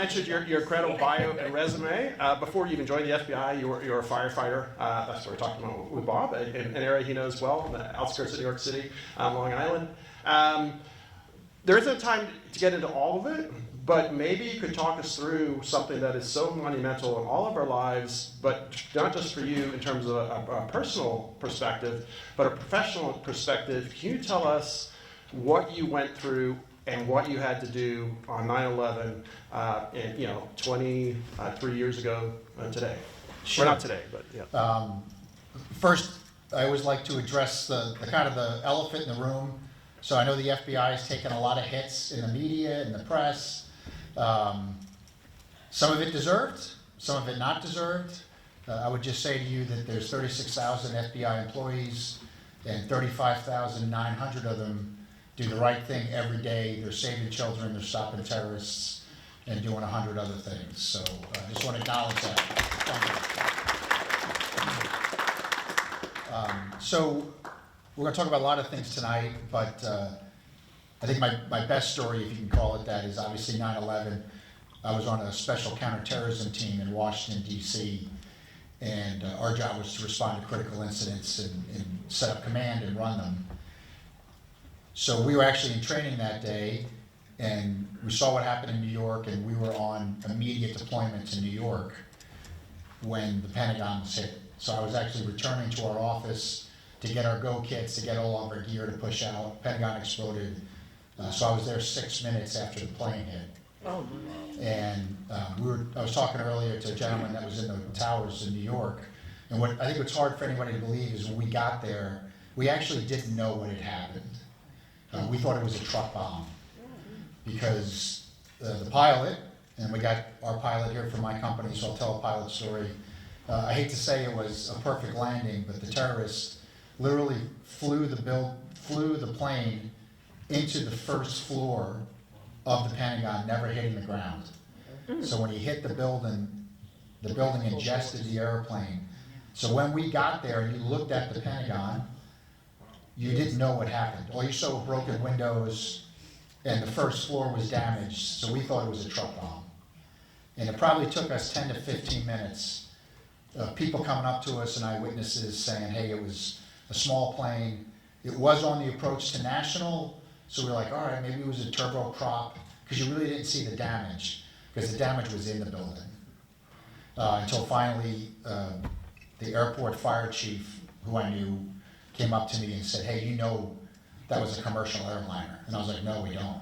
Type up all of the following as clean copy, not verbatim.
mentioned your incredible bio and resume. Before you even joined the FBI, you were a firefighter. That's what we're talking about with Bob, an area he knows well, in the outskirts of New York City, Long Island. There isn't time to get into all of it, but maybe you could talk us through something that is so monumental in all of our lives, but not just for you in terms of a personal perspective, but a professional perspective. Can you tell us what you went through and what you had to do on 9/11, 23 years ago today? Sure. Or not today, but yeah. First, I always like to address the kind of the elephant in the room. So I know the FBI has taken a lot of hits in the media, in the press. Some of it deserved, some of it not deserved. I would just say to you that there's 36,000 FBI employees and 35,900 of them do the right thing every day. They're saving children, they're stopping terrorists, and doing 100 other things. So I just want to acknowledge that. Thank you. So we're going to talk about a lot of things tonight, but I think my best story, if you can call it that, is obviously 9/11. I was on a special counterterrorism team in Washington, D.C., and our job was to respond to critical incidents and set up command and run them. So we were actually in training that day, and we saw what happened in New York, and we were on immediate deployment to New York when the Pentagon was hit. So I was actually returning to our office to get our go kits, to get all of our gear to push out. Pentagon exploded. So I was there 6 minutes after the plane hit. Oh. And I was talking earlier to a gentleman that was in the towers in New York, and what I think what's hard for anybody to believe is when we got there, we actually didn't know what had happened. We thought it was a truck bomb because the pilot, and we got our pilot here from my company, so I'll tell a pilot story. I hate to say it was a perfect landing, but the terrorists literally flew the plane into the first floor of the Pentagon, never hitting the ground. So when he hit the building ingested the airplane. So when we got there and you looked at the Pentagon, you didn't know what happened. All you saw were broken windows and the first floor was damaged, so we thought it was a truck bomb. And it probably took us 10 to 15 minutes of people coming up to us and eyewitnesses saying, hey, it was a small plane. It was on the approach to National, so we were like, all right, maybe it was a turboprop, because you really didn't see the damage, because the damage was in the building. Until finally, the airport fire chief, who I knew, came up to me and said, hey, you know that was a commercial airliner? And I was like, no, we don't.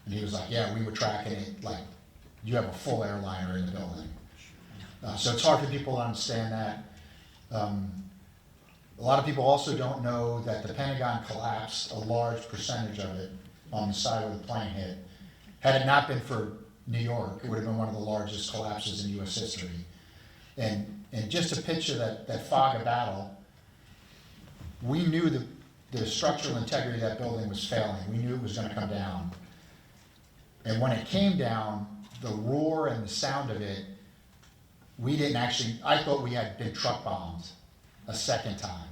And he was like, yeah, we were tracking it, like, you have a full airliner in the building. So it's hard for people to understand that. A lot of people also don't know that the Pentagon collapsed, a large percentage of it, on the side where the plane hit. Had it not been for New York, it would have been one of the largest collapses in U.S. history. And just to picture that fog of battle, we knew the structural integrity of that building was failing. We knew it was going to come down. And when it came down, the roar and the sound of it, I thought we had been truck bombed a second time.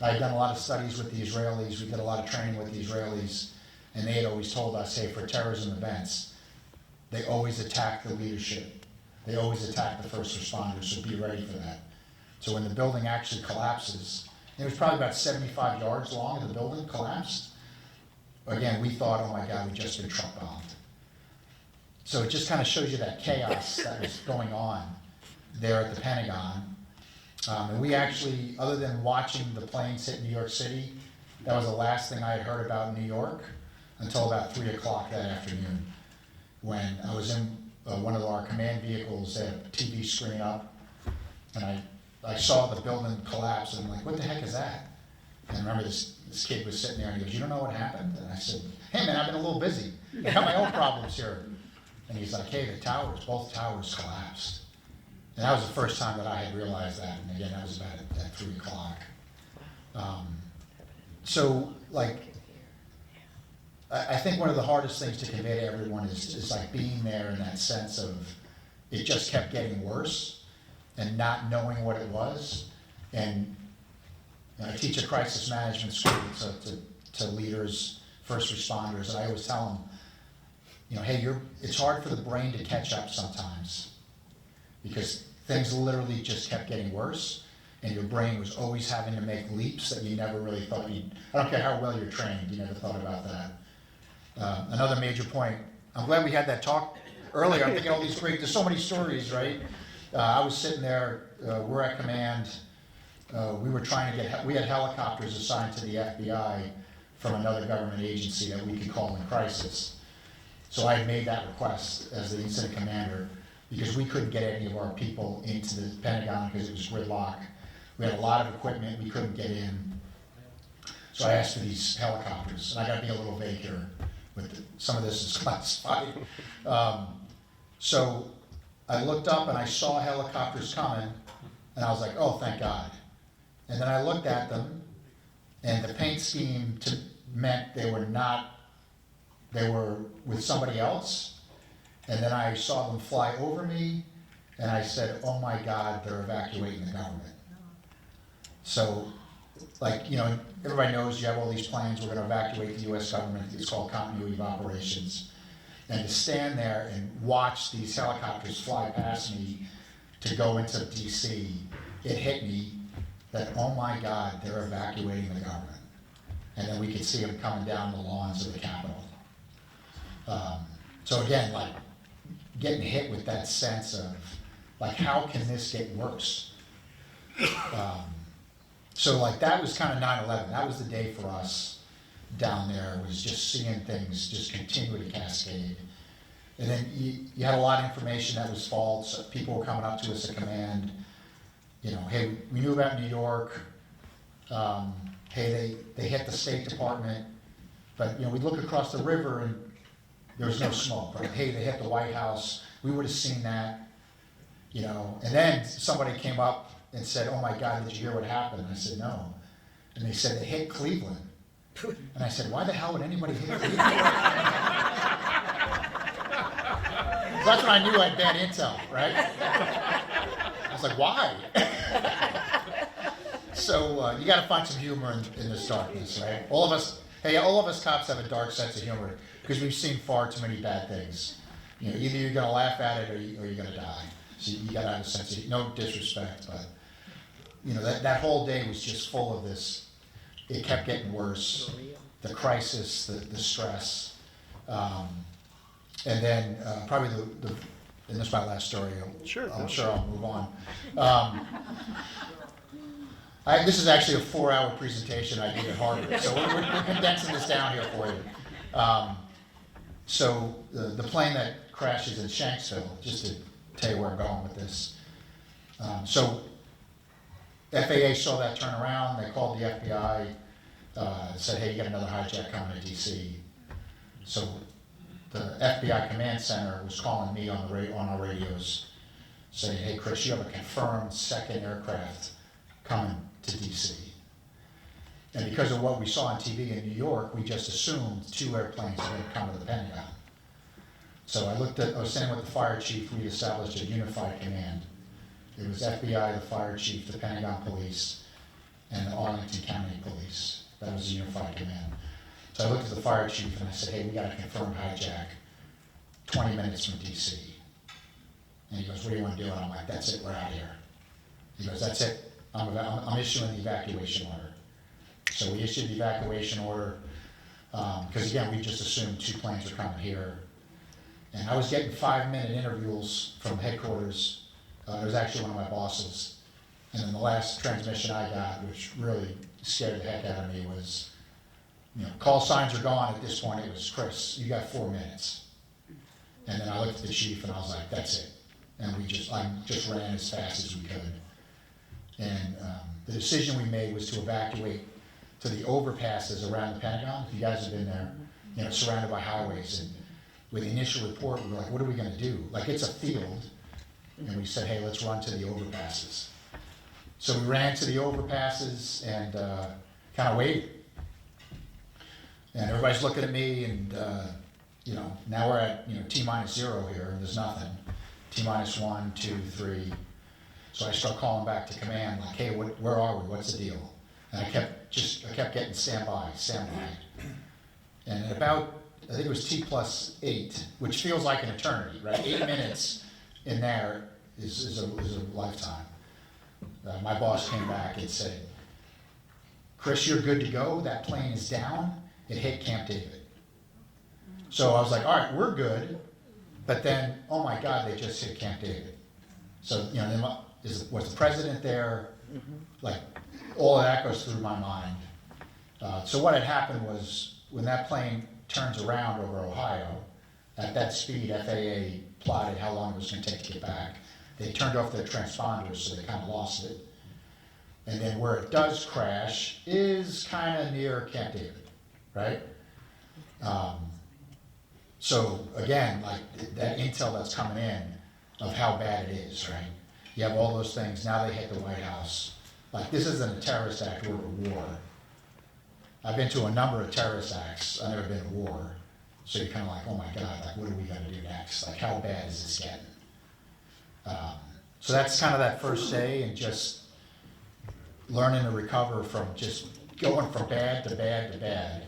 I had done a lot of studies with the Israelis, we did a lot of training with the Israelis, and they had always told us, hey, for terrorism events, they always attack the leadership. They always attack the first responders, so be ready for that. So when the building actually collapses, it was probably about 75 yards long, and the building collapsed. Again, we thought, oh my God, we'd just been truck bombed. So it just kind of shows you that chaos that was going on there at the Pentagon. And we actually, other than watching the planes hit New York City, that was the last thing I had heard about New York until about 3 o'clock that afternoon, when I was in one of our command vehicles, they had a TV screen up, and I saw the building collapse, and I'm like, what the heck is that? And I remember this kid was sitting there, and he goes, you don't know what happened? And I said, hey man, I've been a little busy. I got my own problems here. And he's like, hey, both towers collapsed. And that was the first time that I had realized that, and again, that was about at 3 o'clock. So, like, I think one of the hardest things to convey to everyone is like being there in that sense of it just kept getting worse and not knowing what it was. And I teach a crisis management school to leaders, first responders, and I always tell them, hey, it's hard for the brain to catch up sometimes because things literally just kept getting worse, and your brain was always having to make leaps that you never really thought I don't care how well you're trained, you never thought about that. Another major point, I'm glad we had that talk earlier. I'm thinking all these great, there's so many stories, right? I was sitting there, we're at command, we had helicopters assigned to the FBI from another government agency that we could call in crisis. So I had made that request as the incident commander because we couldn't get any of our people into the Pentagon because it was gridlock. We had a lot of equipment we couldn't get in. So I asked for these helicopters, and I gotta be a little vague here, but some of this is classified. So I looked up and I saw helicopters coming, and I was like, oh, thank God. And then I looked at them, and the paint scheme meant they were with somebody else. And then I saw them fly over me, and I said, oh my God, they're evacuating the government. So, everybody knows you have all these plans, we're gonna evacuate the US government, it's called continuity of operations. And to stand there and watch these helicopters fly past me to go into DC, it hit me that, oh my God, they're evacuating the government. And then we could see them coming down the lawns of the Capitol. So again, getting hit with that sense of, how can this get worse? So that was kind of 9/11. That was the day for us down there, was just seeing things just continue to cascade. And then you had a lot of information that was false. People were coming up to us at command, hey, we knew about New York. Hey, they hit the State Department, but we'd look across the river and there was no smoke. Right? Hey, they hit the White House. We would have seen that, And then somebody came up and said, oh my God, did you hear what happened? And I said, no. And they said, they hit Cleveland. And I said, why the hell would anybody hit Cleveland? That's when I knew I had bad intel, right? I was like, why? So you got to find some humor in this darkness, right? All of us cops have a dark sense of humor because we've seen far too many bad things. Either you're going to laugh at it or you're going to die. So you got to have a sense of, no disrespect, but that whole day was just full of this. It kept getting worse. The crisis, the stress, and then probably and this is my last story. I'm sure I'll move on. This is actually a 4-hour presentation I did at Harvard, so we're condensing this down here for you. So the plane that crashes in Shanksville, just to tell you where I'm going with this. So FAA saw that turn around, they called the FBI, said, hey, you got another hijack coming to DC. So the FBI command center was calling me on our radios, saying, hey Chris, you have a confirmed second aircraft coming to DC. And because of what we saw on TV in New York, we just assumed 2 airplanes were going to come to the Pentagon. So I was sitting with the fire chief, we established a unified command. It was FBI, the fire chief, the Pentagon police, and the Arlington County police. That was a unified command. So I looked at the fire chief and I said, hey, we got a confirmed hijack 20 minutes from DC. And he goes, what do you want to do? And I'm like, that's it, we're out of here. He goes, that's it, I'm issuing the evacuation order. So we issued the evacuation order, because again, we just assumed 2 planes were coming here. And I was getting 5-minute interviews from headquarters. It was actually one of my bosses. And then the last transmission I got, which really scared the heck out of me, was, call signs are gone. At this point, it was, Chris, you got 4 minutes. And then I looked at the chief and I was like, that's it. And I just ran as fast as we could. And the decision we made was to evacuate to the overpasses around the Pentagon. If you guys have been there, surrounded by highways. And with the initial report, we were like, what are we going to do? It's a field. And we said, hey, let's run to the overpasses. So we ran to the overpasses and kind of waited. And everybody's looking at me and, now we're at, T-0 here and there's nothing. T-1, 2, 3. So I start calling back to command, like, hey, where are we? What's the deal? And I kept getting stand by. And at about, I think it was T+8, which feels like an eternity, right? 8 minutes in there is a lifetime. My boss came back and said, Chris, you're good to go. That plane is down. It hit Camp David. So I was like, all right, we're good. But then, oh my God, they just hit Camp David. So, you know, then was the president there? Like, all of that goes through my mind. So what had happened was, when that plane turns around over Ohio, at that speed, FAA plotted how long it was going to take to get back. They turned off their transponders, so they kind of lost it. And then where it does crash is kind of near Camp David, right? So again, like that intel that's coming in of how bad it is, right? You have all those things. Now they hit the White House. Like, this isn't a terrorist act or a war. I've been to a number of terrorist acts. I've never been to war. So you're kind of like, oh my God, like, what are we going to do next? Like, how bad is this getting? So that's kind of that first day, and just learning to recover from just going from bad to bad to bad.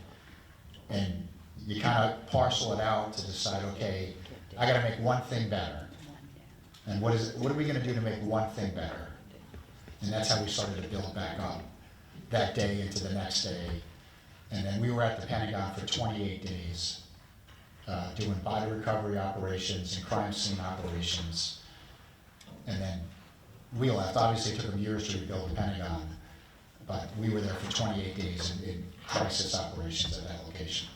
And you kind of parcel it out to decide, okay, I got to make one thing better. And what are we going to do to make one thing better? And that's how we started to build back up that day into the next day. And then we were at the Pentagon for 28 days, doing body recovery operations and crime scene operations. And then we left. Obviously, it took them years to rebuild the Pentagon, but we were there for 28 days in crisis operations at that location.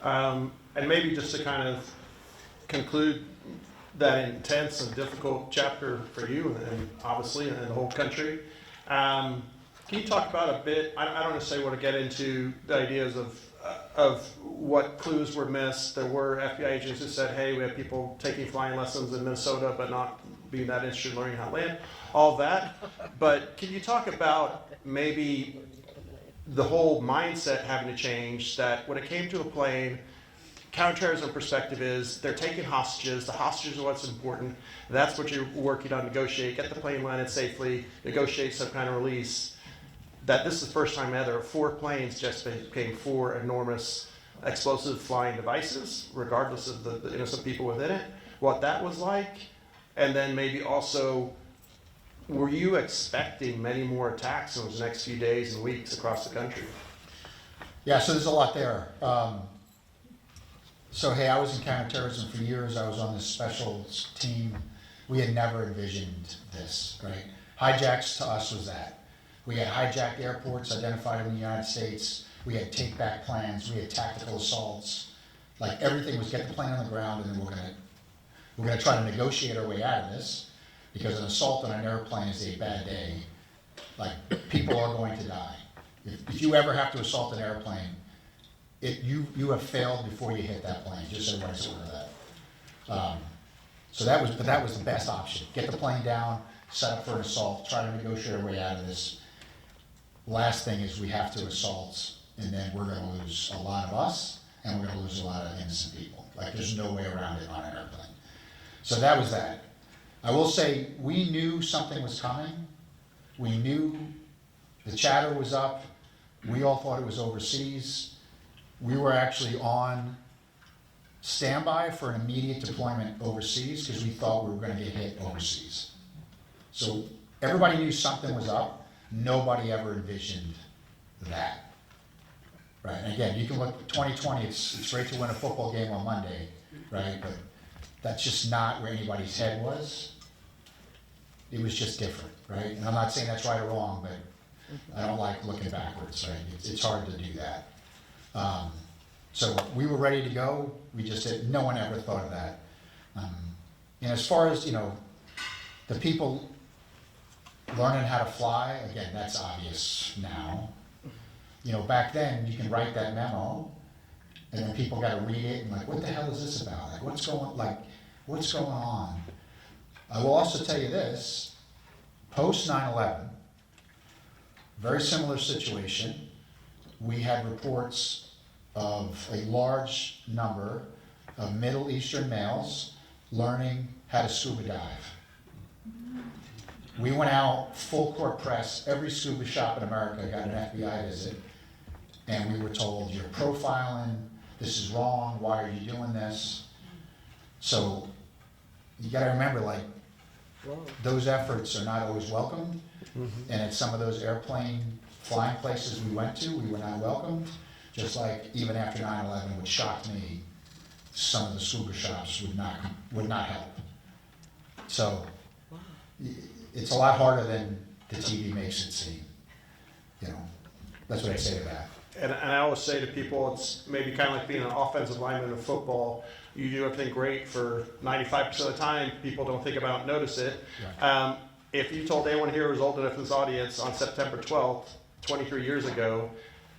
And maybe just to kind of conclude that intense and difficult chapter for you, and obviously, and the whole country, can you talk about a bit? I don't necessarily want to get into the ideas of what clues were missed. There were FBI agents who said, hey, we have people taking flying lessons in Minnesota, but not being that interested in learning how to land, all that. But can you talk about maybe the whole mindset having to change, that when it came to a plane, counterterrorism perspective is they're taking hostages. The hostages are what's important. That's what you're working on, negotiate, get the plane landed safely, negotiate some kind of release. That this is the first time ever 4 planes just became 4 enormous explosive flying devices, regardless of the innocent people within it, what that was like. And then maybe also, were you expecting many more attacks in those next few days and weeks across the country? Yeah, so there's a lot there. So hey, I was in counterterrorism for years. I was on this special team. We had never envisioned this, right? Hijacks to us was that. We had hijacked airports identified in the United States. We had take-back plans. We had tactical assaults. Like, everything was get the plane on the ground, and then we're gonna try to negotiate our way out of this, because an assault on an airplane is a bad day. Like, people are going to die. If you ever have to assault an airplane, you have failed before you hit that plane. Just so everybody's aware of that. So that was the best option. Get the plane down, set up for an assault, try to negotiate our way out of this. Last thing is we have to assault, and then we're going to lose a lot of us, and we're going to lose a lot of innocent people. Like, there's no way around it on an airplane. So that was that. I will say, we knew something was coming. We knew the chatter was up. We all thought it was overseas. We were actually on standby for an immediate deployment overseas, because we thought we were going to get hit overseas. So everybody knew something was up. Nobody ever envisioned that. Right? And again, you can look, 2020, it's great to win a football game on Monday, right? But that's just not where anybody's head was. It was just different, right? And I'm not saying that's right or wrong, but I don't like looking backwards, right? It's hard to do that. So we were ready to go. We just did, no one ever thought of that. And as far as, the people learning how to fly, again, that's obvious now. Back then, you can write that memo, and then people got to read it, and like, what the hell is this about? Like, what's going on? I will also tell you this, post 9/11, very similar situation. We had reports of a large number of Middle Eastern males learning how to scuba dive. We went out, full court press, every scuba shop in America got an FBI visit, and we were told, you're profiling, this is wrong, why are you doing this? So you gotta remember, like, those efforts are not always welcomed, and at some of those airplane flying places we went to, we were not welcomed, just like even after 9/11, which shocked me, some of the scuba shops would not help. So it's a lot harder than the TV makes it seem, you know, that's what I say to that. And I always say to people, it's maybe kind of like being an offensive lineman in football. You do everything great for 95% of the time, people don't think about it and notice it. Right. If you told anyone here who's old enough in this audience on September 12th, 23 years ago,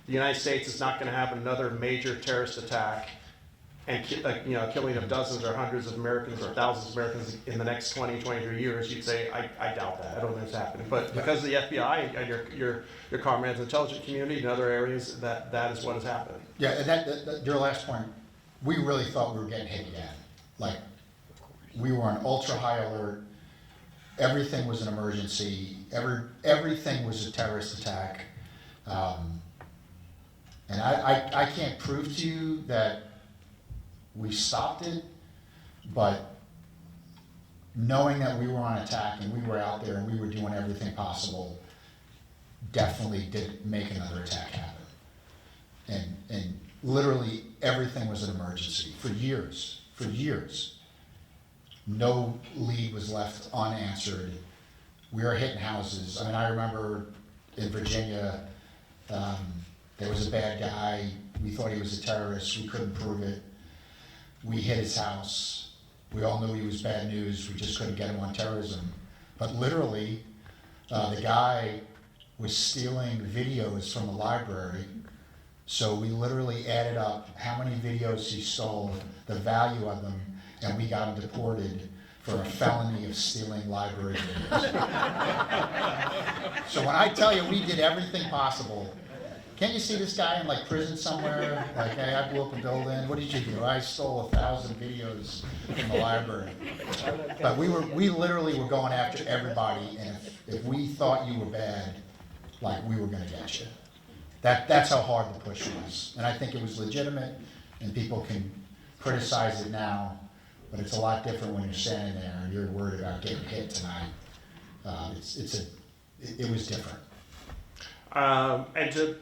the United States is not going to have another major terrorist attack and killing of dozens or hundreds of Americans or thousands of Americans in the next 20, 23 years, you'd say, I doubt that. I don't think it's happening. But because of the FBI and your comrades in the intelligence community and other areas, that is what has happened. Yeah, and that your last point, we really thought we were getting hit again. Like, we were on ultra high alert. Everything was an emergency. Everything was a terrorist attack. And I can't prove to you that we stopped it, but knowing that we were on attack and we were out there and we were doing everything possible definitely did make another attack happen. And literally everything was an emergency for years. No lead was left unanswered. We were hitting houses. I mean, I remember in Virginia, there was a bad guy. We thought he was a terrorist. We couldn't prove it. We hit his house. We all knew he was bad news. We just couldn't get him on terrorism. But literally, the guy was stealing videos from the library. So we literally added up how many videos he stole, the value of them, and we got him deported for a felony of stealing library videos. So when I tell you we did everything possible, can't you see this guy in like prison somewhere? Like, hey, I blew up a building. What did you do? I stole 1,000 videos from the library. But we literally were going after everybody, and if we thought you were bad, like, we were going to get you. That's how hard the push was, and I think it was legitimate. And people can criticize it now, but it's a lot different when you're standing there and you're worried about getting hit tonight. It was different. And to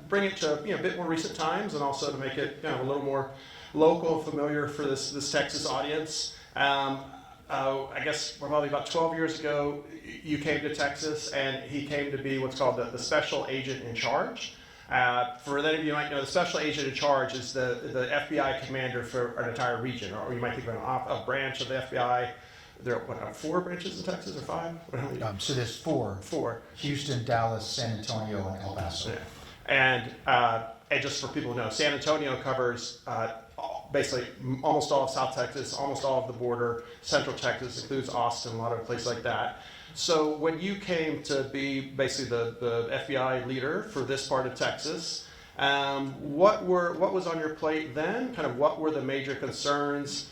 bring it to a bit more recent times, and also to make it a little more local and familiar for this Texas audience. I guess probably about 12 years ago, you came to Texas, and he came to be what's called the special agent in charge. For any of you who might know, the special agent in charge is the FBI commander for an entire region, or you might think of a branch of the FBI. There are 4 branches in Texas, or 5? So there's 4. 4. Houston, Dallas, San Antonio, and El Paso. Yeah. And just for people who know, San Antonio covers basically almost all of South Texas, almost all of the border. Central Texas includes Austin, a lot of places like that. So when you came to be basically the FBI leader for this part of Texas, what was on your plate then? Kind of what were the major concerns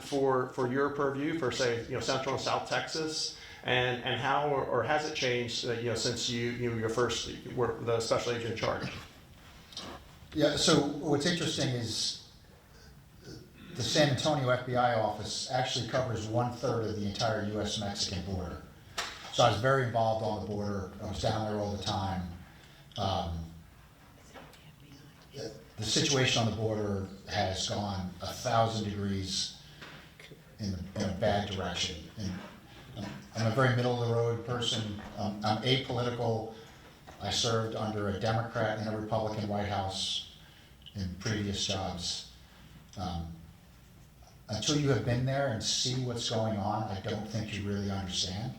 for your purview for, say, Central and South Texas, and how or has it changed since you first were the special agent in charge? Yeah. So what's interesting is the San Antonio FBI office actually covers 1/3 of the entire U.S.-Mexican border. So I was very involved on the border. I was down there all the time. The situation on the border has gone 1,000 degrees in a bad direction. And I'm a very middle-of-the-road person. I'm apolitical. I served under a Democrat and a Republican White House in previous jobs. Until you have been there and see what's going on, I don't think you really understand.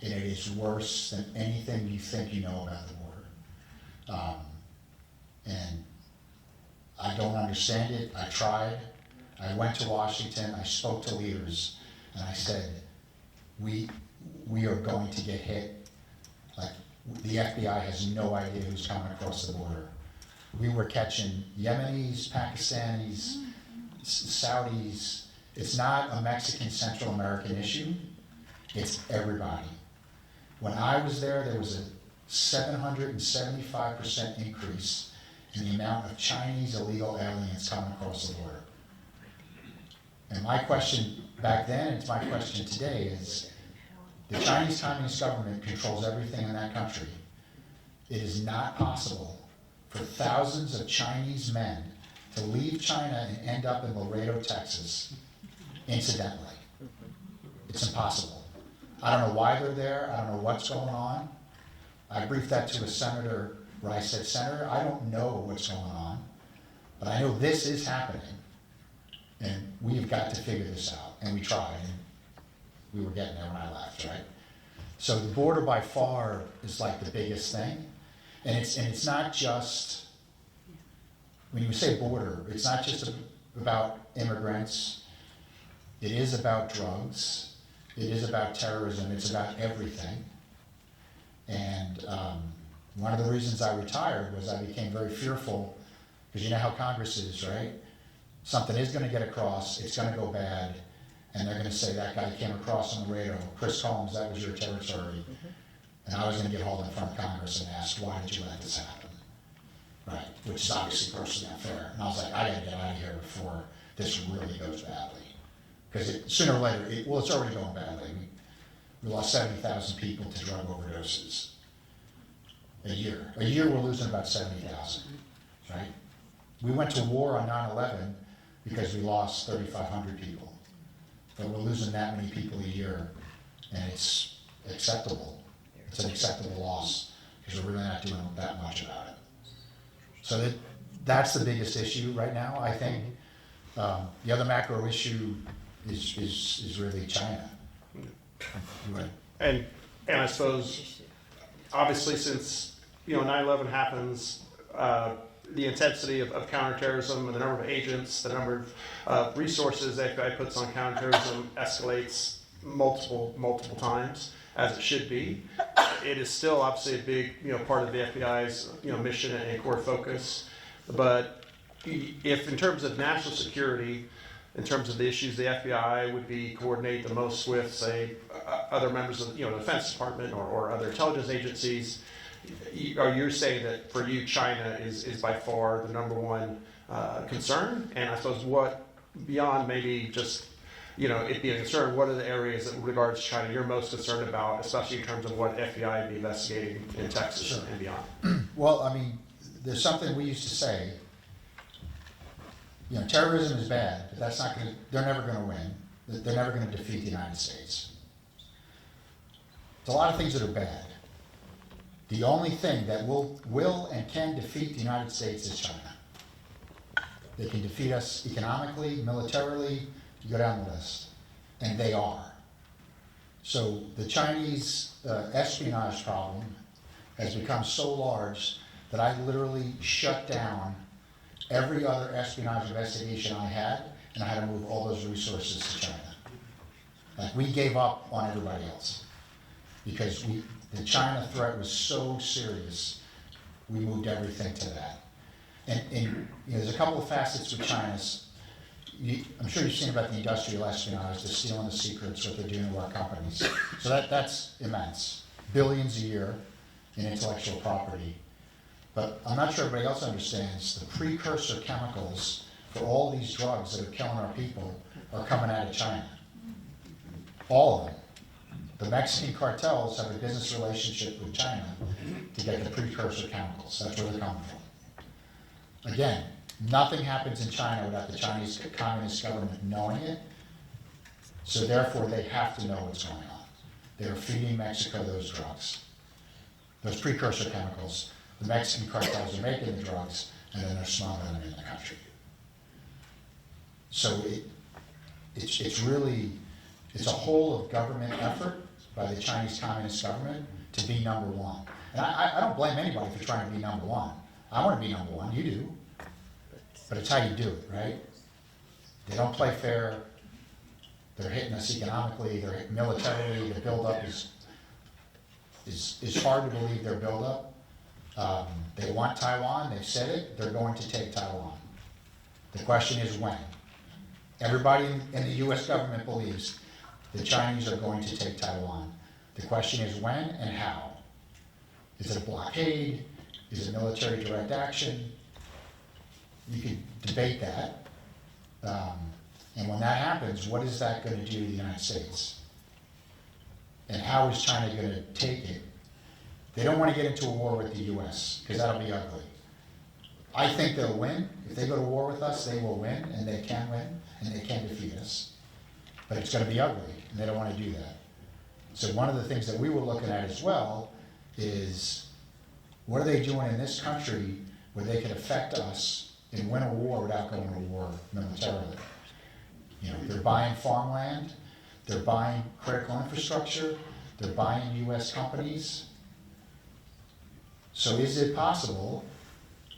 And it is worse than anything you think you know about the border. And I don't understand it. I tried. I went to Washington. I spoke to leaders, and I said, we are going to get hit. Like, the FBI has no idea who's coming across the border. We were catching Yemenis, Pakistanis, Saudis. It's not a Mexican Central American issue. It's everybody. When I was there was a 775% increase in the amount of Chinese illegal aliens coming across the border. And my question back then, and it's my question today, is the Chinese Communist government controls everything in that country. It is not possible for thousands of Chinese men to leave China and end up in Laredo, Texas, incidentally. It's impossible. I don't know why they're there. I don't know what's going on. I briefed that to a senator where I said, Senator, I don't know what's going on, but I know this is happening, and we've got to figure this out. And we tried, and we were getting there when I left, right? So the border by far is like the biggest thing, and it's not just, when you say border, it's not just about immigrants. It is about drugs. It is about terrorism. It's about everything. And one of the reasons I retired was I became very fearful, because you know how Congress is, right? Something is going to get across, it's going to go bad, and they're going to say that guy came across on Laredo, Chris Combs, that was your territory. And I was going to get hauled in front of Congress and asked, why did you let this happen? Right, which is obviously personally unfair. And I was like, I got to get out of here before this really goes badly. Because sooner or later, it's already going badly. We lost 70,000 people to drug overdoses a year. A year we're losing about 70,000, right? We went to war on 9/11 because we lost 3,500 people. But we're losing that many people a year, and it's acceptable. It's an acceptable loss because we're really not doing that much about it. So that's the biggest issue right now, I think. The other macro issue is really China. And I suppose, obviously, since 9/11 happens, the intensity of counterterrorism and the number of agents, the number of resources the FBI puts on counterterrorism escalates multiple times, as it should be. It is still obviously a big part of the FBI's mission and core focus. But if in terms of national security, in terms of the issues the FBI would be coordinate the most with, say, other members of the Defense Department or other intelligence agencies, are you saying that for you China is by far the number one concern? And I suppose what, beyond maybe just it being a concern, what are the areas that regards China you're most concerned about, especially in terms of what FBI would be investigating in Texas and beyond? Well, I mean, there's something we used to say, terrorism is bad, but they're never going to win. They're never going to defeat the United States. There's a lot of things that are bad. The only thing that will and can defeat the United States is China. They can defeat us economically, militarily, you go down the list, and they are. So the Chinese espionage problem has become so large that I literally shut down every other espionage investigation I had, and I had to move all those resources to China. Like, we gave up on everybody else because the China threat was so serious, we moved everything to that. And there's a couple of facets with China's. I'm sure you've seen about the industrial espionage, they're stealing the secrets, what they're doing to our companies. So that's immense. Billions a year in intellectual property. But I'm not sure everybody else understands the precursor chemicals for all these drugs that are killing our people are coming out of China. All of them. The Mexican cartels have a business relationship with China to get the precursor chemicals. That's where they're coming from. Again, nothing happens in China without the Chinese Communist government knowing it, so therefore they have to know what's going on. They're feeding Mexico those drugs, those precursor chemicals. The Mexican cartels are making the drugs, and then they're smuggling them in the country. So it's a whole of government effort by the Chinese Communist government to be number one. And I don't blame anybody for trying to be number one. I want to be number one, you do. But it's how you do it, right? They don't play fair. They're hitting us economically, they're hitting militarily, the buildup is hard to believe their buildup. They want Taiwan, they've said it, they're going to take Taiwan. The question is when. Everybody in the US government believes the Chinese are going to take Taiwan. The question is when and how. Is it a blockade? Is it military direct action? you could debate that. And when that happens, what is that going to do to the United States? And how is China going to take it? They don't want to get into a war with the US, because that'll be ugly. I think they'll win. If they go to war with us, they will win, and they can win, and they can defeat us. But it's going to be ugly, and they don't want to do that. So one of the things that we were looking at as well is, what are they doing in this country where they could affect us and win a war without going to war militarily? You know, they're buying farmland, they're buying critical infrastructure, they're buying US companies. So is it possible,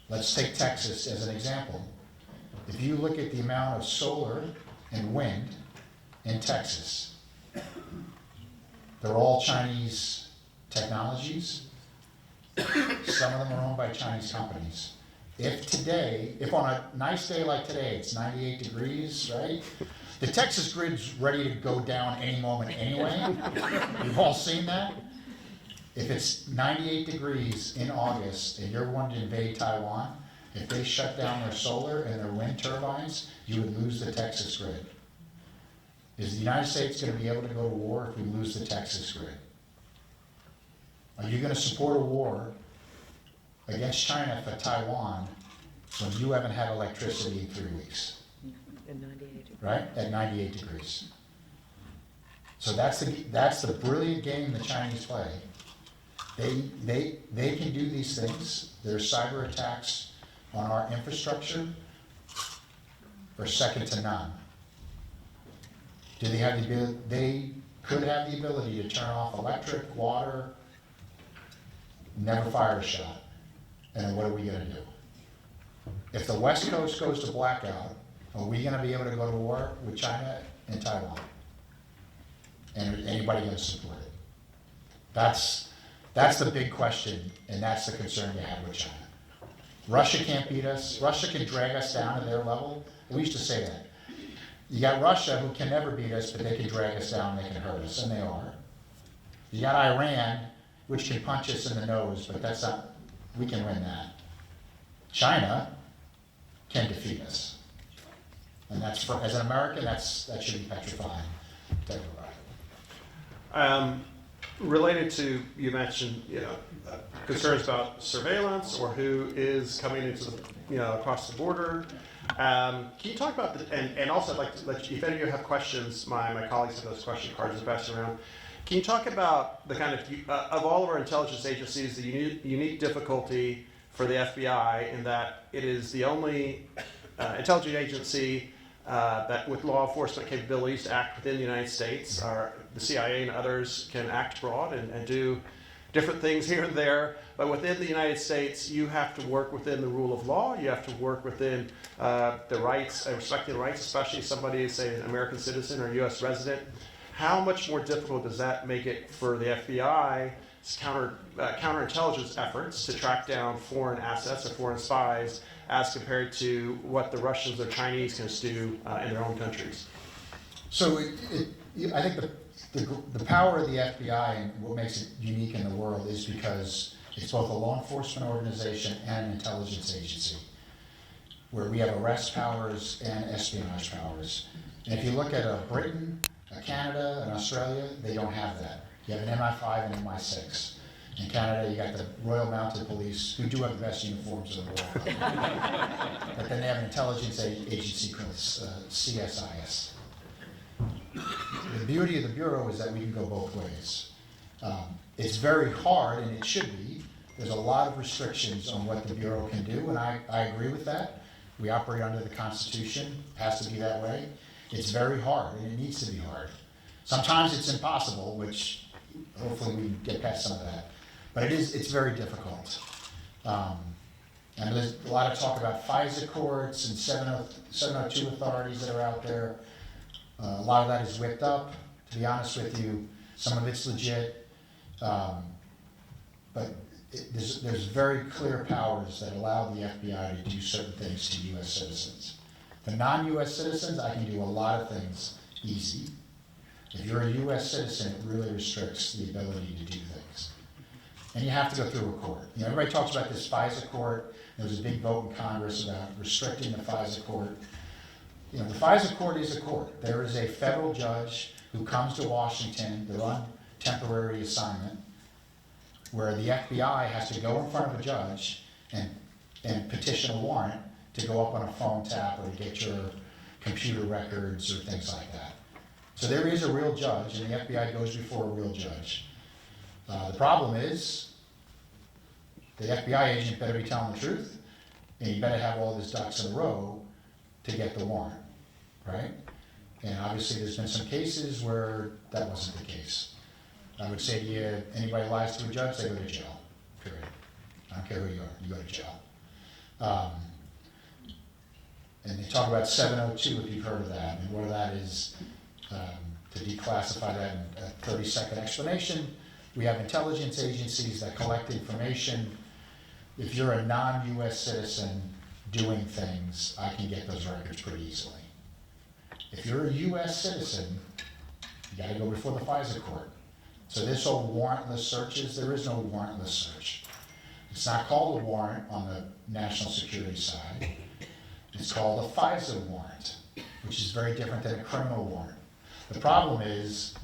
let's take Texas as an example. If you look at the amount of solar and wind in Texas, they're all Chinese technologies. Some of them are owned by Chinese companies. If on a nice day like today, it's 98 degrees, right? The Texas grid's ready to go down any moment anyway. You've all seen that. If it's 98 degrees in August and you're wanting to invade Taiwan, if they shut down their solar and their wind turbines, you would lose the Texas grid. Is the United States going to be able to go to war if we lose the Texas grid? Are you going to support a war against China for Taiwan when you haven't had electricity in 3 weeks? At 98 degrees. Right? At 98 degrees. So that's the brilliant game the Chinese play. They can do these things. Their cyber attacks on our infrastructure are second to none. Do they have the ability? They could have the ability to turn off electric, water, never fire a shot. And then what are we going to do? If the West Coast goes to blackout, are we going to be able to go to war with China and Taiwan? And is anybody going to support it? That's the big question, and that's the concern you have with China. Russia can't beat us. Russia can drag us down to their level. We used to say that. You got Russia, who can never beat us, but they can drag us down, they can hurt us, and they are. You got Iran, which can punch us in the nose, but that's not, we can win that. China can defeat us. And that's, for, as an American, that should be petrifying to everybody. Related to, you mentioned, concerns about surveillance or who is coming into the, across the border. Can you talk about, and also I'd like to let you, if any of you have questions, my colleagues have those question cards to pass around. Can you talk about the kind of all of our intelligence agencies, the unique difficulty for the FBI in that it is the only intelligence agency that with law enforcement capabilities to act within the United States. The CIA and others can act abroad and do different things here and there, but within the United States, you have to work within the rule of law. You have to work within the rights, respecting the rights, especially somebody, say, an American citizen or U.S. resident. How much more difficult does that make it for the FBI's counterintelligence efforts to track down foreign assets or foreign spies as compared to what the Russians or Chinese can do in their own countries? So I think the power of the FBI and what makes it unique in the world is because it's both a law enforcement organization and an intelligence agency, where we have arrest powers and espionage powers. And if you look at Britain, Canada, and Australia, they don't have that. You have an MI5 and MI6. In Canada, you got the Royal Mounted Police, who do have the best uniforms in the world. But then they have an intelligence agency called CSIS. The beauty of the Bureau is that we can go both ways. It's very hard, and it should be. There's a lot of restrictions on what the Bureau can do, and I agree with that. We operate under the Constitution. It has to be that way. It's very hard, and it needs to be hard. Sometimes it's impossible, which hopefully we can get past some of that. But it's very difficult. And there's a lot of talk about FISA courts and 702 authorities that are out there. A lot of that is whipped up. To be honest with you, some of it's legit. But there's very clear powers that allow the FBI to do certain things to U.S. citizens. The non-U.S. citizens, I can do a lot of things easy. If you're a U.S. citizen, it really restricts the ability to do things. and you have to go through a court. You know, everybody talks about this FISA court. There was a big vote in Congress about restricting the FISA court. You know, the FISA court is a court. There is a federal judge who comes to Washington. They're on temporary assignment, where the FBI has to go in front of a judge and petition a warrant to go up on a phone tap or to get your computer records or things like that. So there is a real judge, and the FBI goes before a real judge. The problem is, the FBI agent better be telling the truth, and he better have all of his ducks in a row to get the warrant, right? And obviously there's been some cases where that wasn't the case. I would say to you, anybody lies to a judge, they go to jail, period. I don't care who you are, you go to jail. And they talk about 702, if you've heard of that, and what that is, to declassify that in a 30-second explanation. We have intelligence agencies that collect information. If you're a non-US citizen doing things, I can get those records pretty easily. If you're a US citizen, you gotta go before the FISA court. So this whole warrantless searches, there is no warrantless search. It's not called a warrant on the national security side. It's called a FISA warrant, which is very different than a criminal warrant. The problem is,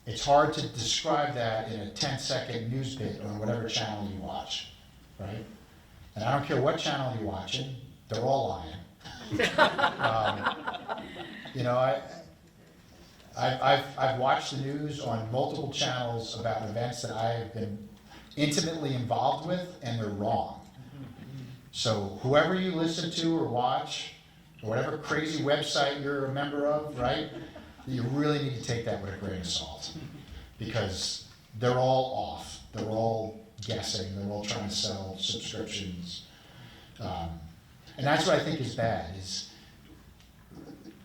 it's hard to describe that in a 10-second news bit on whatever channel you watch, right? And I don't care what channel you're watching, they're all lying. You know, I've watched the news on multiple channels about events that I have been intimately involved with, and they're wrong. So whoever you listen to or watch, or whatever crazy website you're a member of, right? You really need to take that with a grain of salt, because they're all off. They're all guessing. They're all trying to sell subscriptions. And that's what I think is bad, is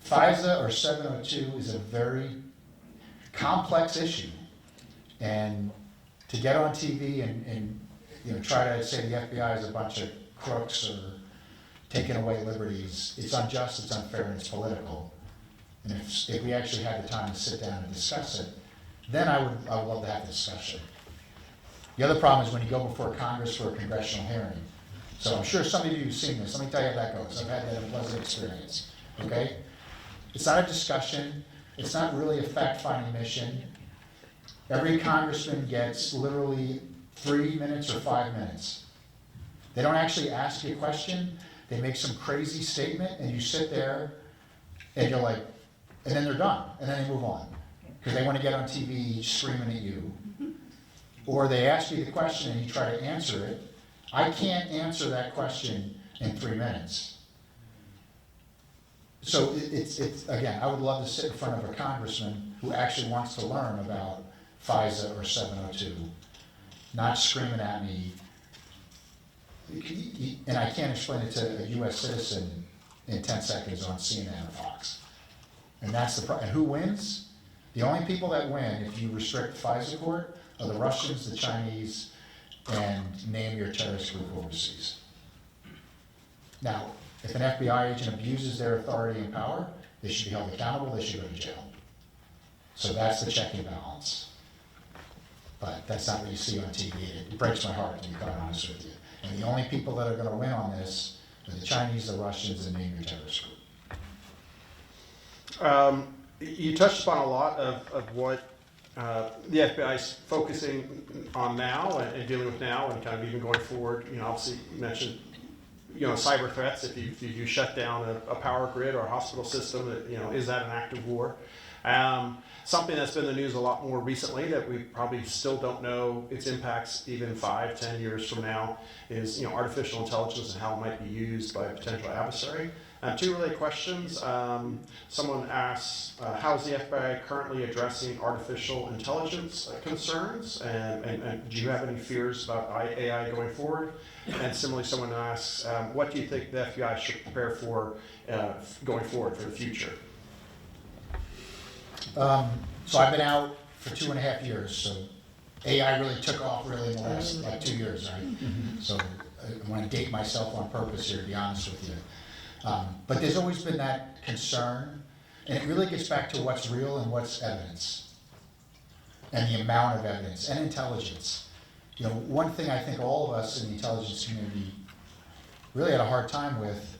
FISA or 702 is a very complex issue. And to get on TV and you know, try to say the FBI is a bunch of crooks or taking away liberties, it's unjust, it's unfair, and it's political. And if we actually had the time to sit down and discuss it, then I would love to have the discussion. The other problem is when you go before Congress for a congressional hearing. So I'm sure some of you have seen this. Let me tell you how that goes. I've had that unpleasant experience, okay? It's not a discussion. It's not really a fact-finding mission. Every congressman gets literally 3 minutes or 5 minutes. They don't actually ask you a question. They make some crazy statement, and you sit there, and you're like, and then they're done, and then they move on, because they want to get on TV screaming at you. Or they ask you the question and you try to answer it. I can't answer that question in 3 minutes. So it's again, I would love to sit in front of a congressman who actually wants to learn about FISA or 702, not screaming at me. And I can't explain it to a US citizen in 10 seconds on CNN or Fox. And that's the problem. And who wins? The only people that win if you restrict FISA court are the Russians, the Chinese, and name your terrorist group overseas. Now, if an FBI agent abuses their authority and power, they should be held accountable, they should go to jail. So that's the check and balance. But that's not what you see on TV. It breaks my heart, to be quite honest with you. And the only people that are going to win on this are the Chinese, the Russians, and name your terrorist group. You touched upon a lot of what the FBI is focusing on now and dealing with now, and kind of even going forward. You know, obviously you mentioned, you know, cyber threats. If you shut down a power grid or a hospital system, you know, is that an act of war? Something that's been in the news a lot more recently that we probably still don't know its impacts even 5-10 years from now is, you know, artificial intelligence and how it might be used by a potential adversary. Two related questions. Someone asks, how is the FBI currently addressing artificial intelligence concerns? And do you have any fears about AI going forward? And similarly, someone asks, what do you think the FBI should prepare for going forward for the future? So I've been out for 2.5 years, so AI really took off really in the last 2 years, right? Mm-hmm. So I want to date myself on purpose here, to be honest with you. But there's always been that concern, and it really gets back to what's real and what's evidence, and the amount of evidence and intelligence. You know, one thing I think all of us in the intelligence community really had a hard time with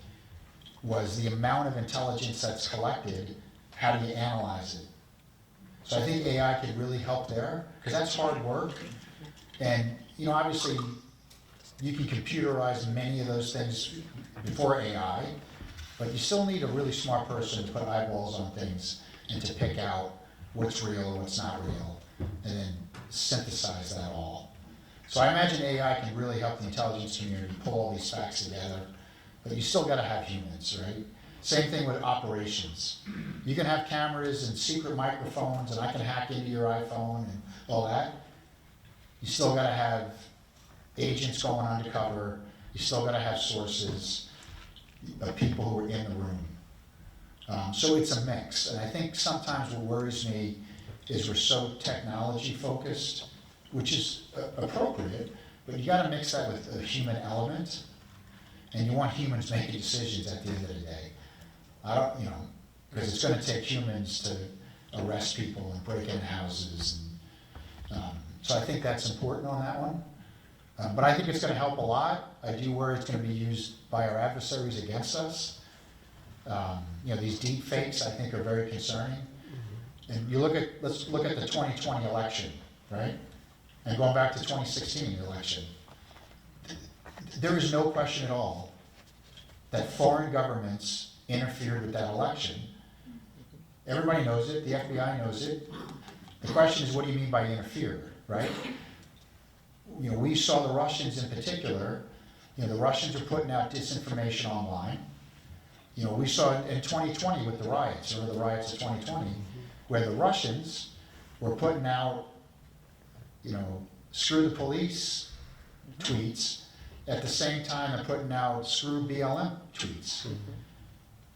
was the amount of intelligence that's collected. How do you analyze it? So I think AI could really help there, because that's hard work. And, you know, obviously, you can computerize many of those things before AI, but you still need a really smart person to put eyeballs on things and to pick out what's real and what's not real, and then synthesize that all. So I imagine AI can really help the intelligence community pull all these facts together, but you still gotta have humans, right? Same thing with operations. You can have cameras and secret microphones, and I can hack into your iPhone and all that. You still gotta have agents going undercover. You still gotta have sources of people who are in the room. So it's a mix, and I think sometimes what worries me is we're so technology focused, which is appropriate, but you gotta mix that with a human element, and you want humans making decisions at the end of the day. I don't, you know, because it's gonna take humans to arrest people and break in houses, and so I think that's important on that one. But I think it's gonna help a lot. I do worry it's gonna be used by our adversaries against us. You know, these deep fakes I think are very concerning. And you look at, let's look at the 2020 election, right? And going back to 2016 election. There is no question at all that foreign governments interfered with that election. Everybody knows it, the FBI knows it. The question is, what do you mean by interfere, right? You know, we saw the Russians in particular, you know, the Russians are putting out disinformation online. You know, we saw it in 2020 with the riots, or the riots of 2020, where the Russians were putting out, you know, screw the police tweets, at the same time they're putting out screw BLM tweets.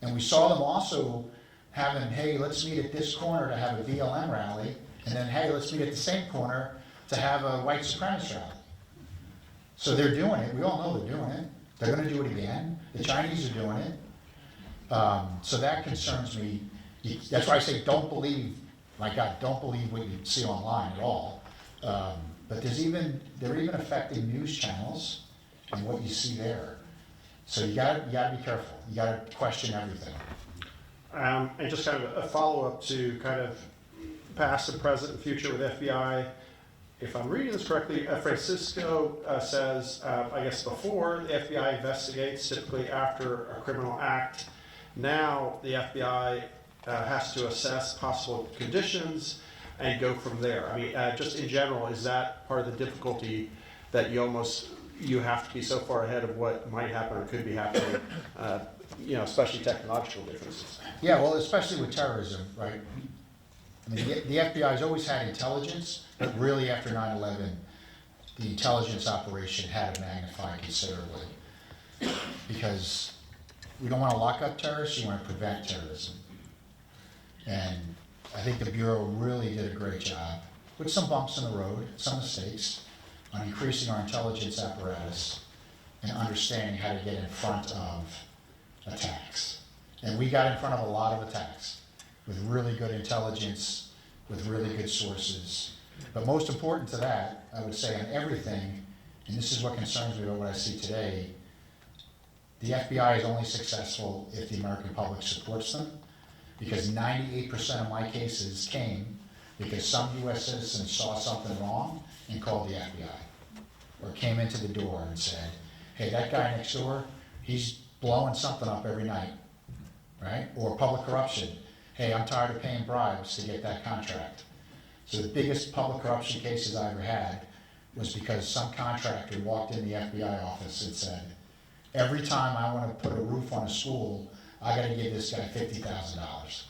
And we saw them also having, hey, let's meet at this corner to have a BLM rally, and then, hey, let's meet at the same corner to have a white supremacist rally. So they're doing it. We all know they're doing it. They're going to do it again. The Chinese are doing it. So that concerns me. That's why I say don't believe, my God, don't believe what you see online at all. But they're even affecting news channels and what you see there. So you gotta be careful. You gotta question everything. And just kind of a follow-up to kind of past and present and future with FBI. If I'm reading this correctly, Francisco says, I guess before the FBI investigates, typically after a criminal act, now the FBI has to assess possible conditions and go from there. I mean, just in general, is that part of the difficulty that you have to be so far ahead of what might happen or could be happening, you know, especially technological differences? Yeah, well, especially with terrorism, right? I mean, the FBI has always had intelligence, but really after 9/11, the intelligence operation had to magnify considerably. Because we don't want to lock up terrorists, we want to prevent terrorism. And I think the Bureau really did a great job, with some bumps in the road, some mistakes, on increasing our intelligence apparatus and understanding how to get in front of attacks. And we got in front of a lot of attacks with really good intelligence, with really good sources. But most important to that, I would say on everything, and this is what concerns me about what I see today, the FBI is only successful if the American public supports them, because 98% of my cases came because some US citizen saw something wrong and called the FBI, or came into the door and said, hey, that guy next door, he's blowing something up every night, right? Or public corruption. Hey, I'm tired of paying bribes to get that contract. So the biggest public corruption cases I ever had was because some contractor walked in the FBI office and said, every time I want to put a roof on a school, I got to give this guy $50,000.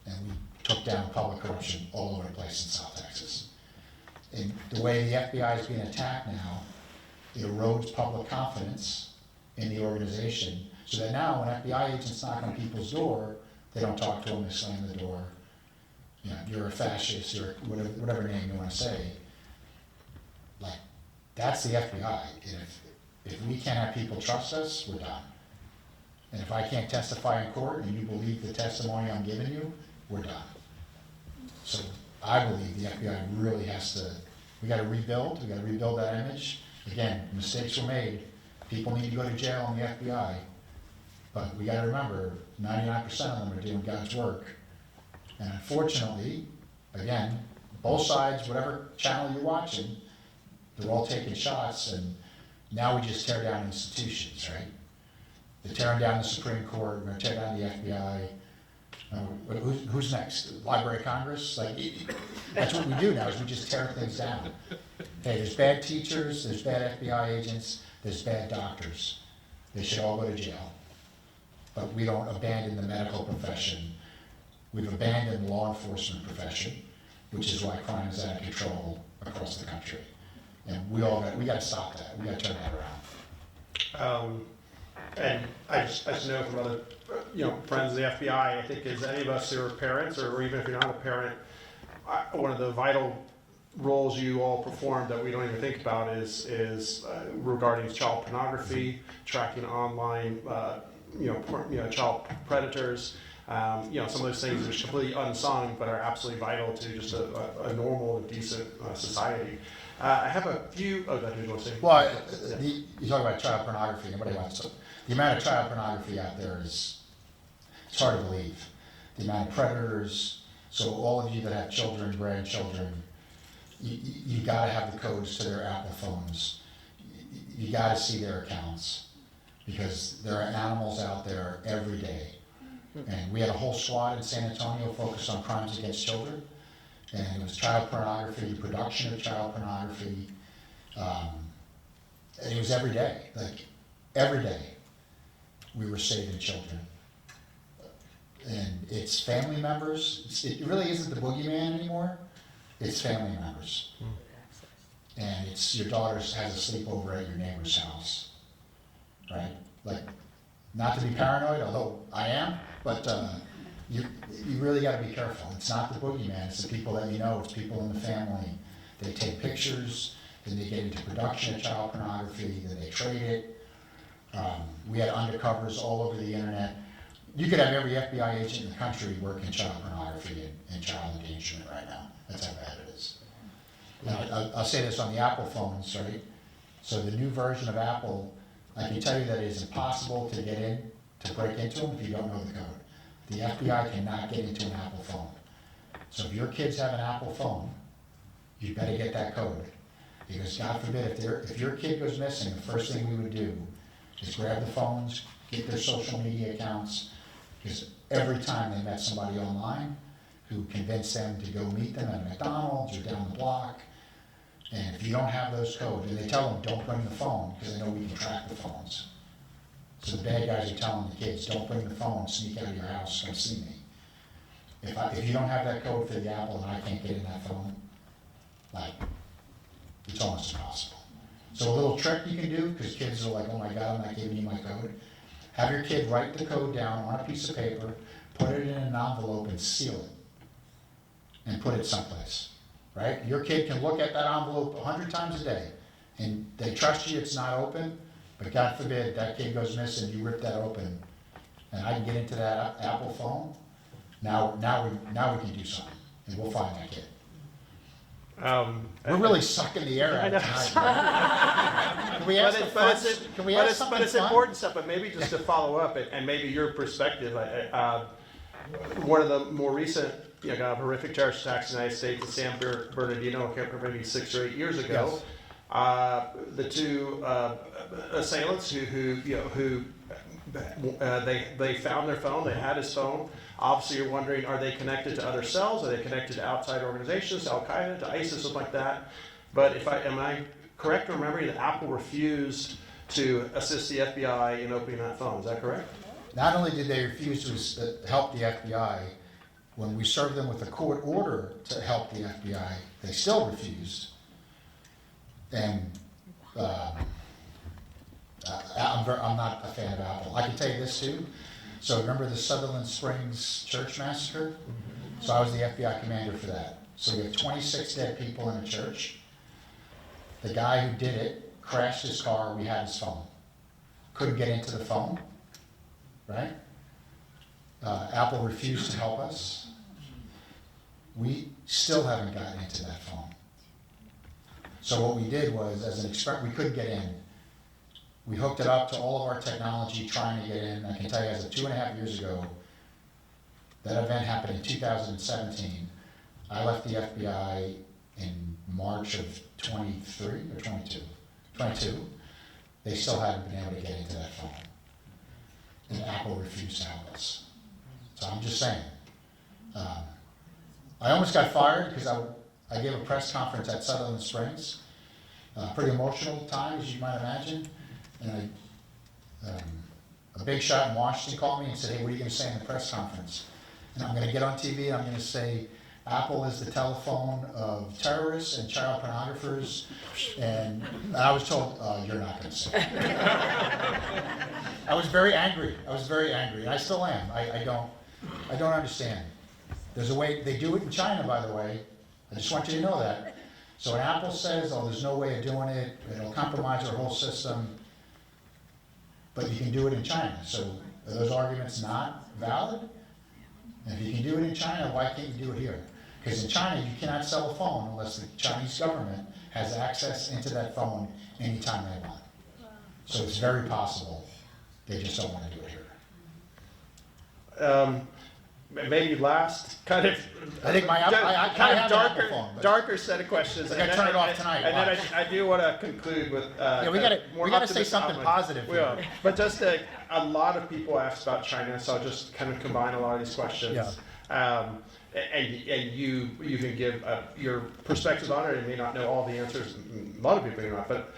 And we took down public corruption all over the place in South Texas. And the way the FBI is being attacked now, it erodes public confidence in the organization, so that now when FBI agents knock on people's door, they don't talk to them, they slam the door. You know, you're a fascist, you're whatever name you want to say. Like, that's the FBI. And if we can't have people trust us, we're done. And if I can't testify in court and you believe the testimony I'm giving you, we're done. So I believe the FBI really has to We gotta rebuild that image. Again, mistakes were made, people need to go to jail in the FBI, but we gotta remember, 99% of them are doing God's work. And unfortunately, again, both sides, whatever channel you're watching, they're all taking shots, and now we just tear down institutions, right? They're tearing down the Supreme Court, we're gonna tear down the FBI. Who's next? Library of Congress? Like, that's what we do now, is we just tear things down. Hey, there's bad teachers, there's bad FBI agents, there's bad doctors. They should all go to jail. But we don't abandon the medical profession. We've abandoned the law enforcement profession, which is why crime is out of control across the country. And we gotta stop that. We gotta turn that around. And I just know from other, friends of the FBI, I think as any of us who are parents, or even if you're not a parent, one of the vital roles you all perform that we don't even think about is regarding child pornography, tracking online, child predators. Some of those things are completely unsung, but are absolutely vital to just a normal and decent society. I have a few. Oh, that you want to say? Well, you talk about child pornography. Nobody wants to. The amount of child pornography out there it's hard to believe. The amount of predators. So all of you that have children, grandchildren, you got to have the codes to their Apple phones. You got to see their accounts because there are animals out there every day. And we had a whole squad in San Antonio focused on crimes against children. And it was child pornography, production of child pornography. And it was every day. Like, every day, we were saving children. And it's family members. It really isn't the boogeyman anymore. It's family members. And it's your daughter has a sleepover at your neighbor's house. Right? Like, not to be paranoid, although I am, but you really got to be careful. It's not the boogeyman, it's the people that you know, it's people in the family. They take pictures, then they get into production of child pornography, then they trade it. We had undercovers all over the internet. You could have every FBI agent in the country working child pornography and child endangerment right now. That's how bad it is. Now, I'll say this on the Apple phones, right? So the new version of Apple, I can tell you that it is impossible to get in, to break into them if you don't know the code. The FBI cannot get into an Apple phone. So if your kids have an Apple phone, you better get that code. Because God forbid, if your kid goes missing, the first thing we would do is grab the phones, get their social media accounts, because every time they met somebody online who convinced them to go meet them at McDonald's or down the block, and if you don't have those codes, and they tell them don't bring the phone because they know we can track the phones. So the bad guys are telling the kids, don't bring the phone, sneak out of your house, come see me. If you don't have that code for the Apple and I can't get in that phone, like, it's almost impossible. So a little trick you can do, because kids are like, oh my God, I'm not giving you my code. Have your kid write the code down on a piece of paper, put it in an envelope and seal it. And put it someplace, right? Your kid can look at that envelope 100 times a day, and they trust you, it's not open, but God forbid that kid goes missing, you rip that open, and I can get into that Apple phone. Now we can do something, and we'll find that kid. We're really sucking the air out of tonight. Can we ask something But it's fun? important stuff. But maybe just to follow up, and maybe your perspective. One of the more recent, horrific terrorist attacks in the United States in San Bernardino, I can't remember, maybe 6 or 8 years ago. Yes. The two assailants who they found their phone. They had his phone. Obviously, you're wondering, are they connected to other cells? Are they connected to outside organizations, to Al Qaeda, to ISIS, something like that? But am I correct in remembering that Apple refused to assist the FBI in opening that phone? Is that correct? Not only did they refuse to help the FBI, when we served them with a court order to help the FBI, they still refused. And I'm not a fan of Apple. I can tell you this too. So remember the Sutherland Springs church massacre? So I was the FBI commander for that. So we have 26 dead people in a church. The guy who did it crashed his car. We had his phone. Couldn't get into the phone, right? Apple refused to help us. We still haven't gotten into that phone. So what we did was, as an experiment, we couldn't get in. We hooked it up to all of our technology trying to get in. I can tell you, as of 2.5 years ago, that event happened in 2017. I left the FBI in March of 23 or 22? 22. They still haven't been able to get into that phone. And Apple refused to help us. So I'm just saying. I almost got fired because I gave a press conference at Sutherland Springs. Pretty emotional time, as you might imagine. And a big shot in Washington called me and said, hey, what are you going to say in the press conference? And I'm going to get on TV and I'm going to say, Apple is the telephone of terrorists and child pornographers. And I was told, you're not going to say that. I was very angry. And I still am. I don't understand. There's a way, they do it in China, by the way. I just want you to know that. So when Apple says, oh, there's no way of doing it, it'll compromise our whole system, but you can do it in China. So are those arguments not valid? And if you can do it in China, why can't you do it here? Because in China, you cannot sell a phone unless the Chinese government has access into that phone anytime they want. So it's very possible. They just don't want to do it here. Maybe last kind of I think my I kind have of an Apple phone, but darker set of questions. I gotta turn it off tonight. And then I do want to conclude with yeah, we gotta say something positive here. But just a lot of people ask about China, so I'll just kind of combine a lot of these questions. Yeah. And you can give your perspective on it. You may not know all the answers. A lot of people may not, but.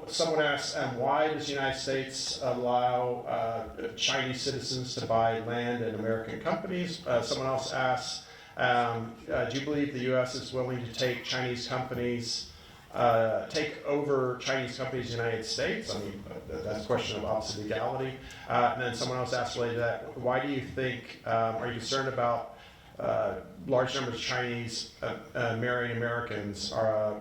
Someone asked, why does the United States allow Chinese citizens to buy land in American companies? Someone else asked, do you believe the U.S. is willing to take Chinese companies, take over Chinese companies in the United States? I mean, that's a question of opposite legality. And then someone else asked related to that, why do you think, are you concerned about large numbers of Chinese marrying Americans?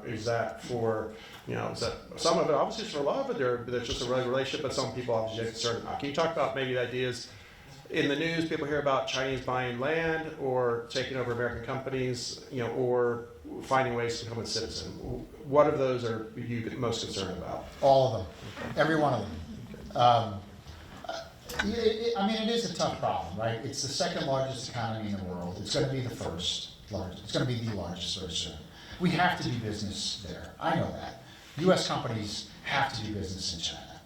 Is that for, is that some of it obviously is for love, but there's just a regular relationship, but some people obviously are concerned about. Can you talk about maybe the ideas in the news? People hear about Chinese buying land or taking over American companies, or finding ways to become a citizen. What of those are you most concerned about? All of them, every one of them. It is a tough problem, right? It's the second largest economy in the world. It's going to be the first largest. It's going to be the largest very soon. We have to do business there. I know that. U.S. companies have to do business in China.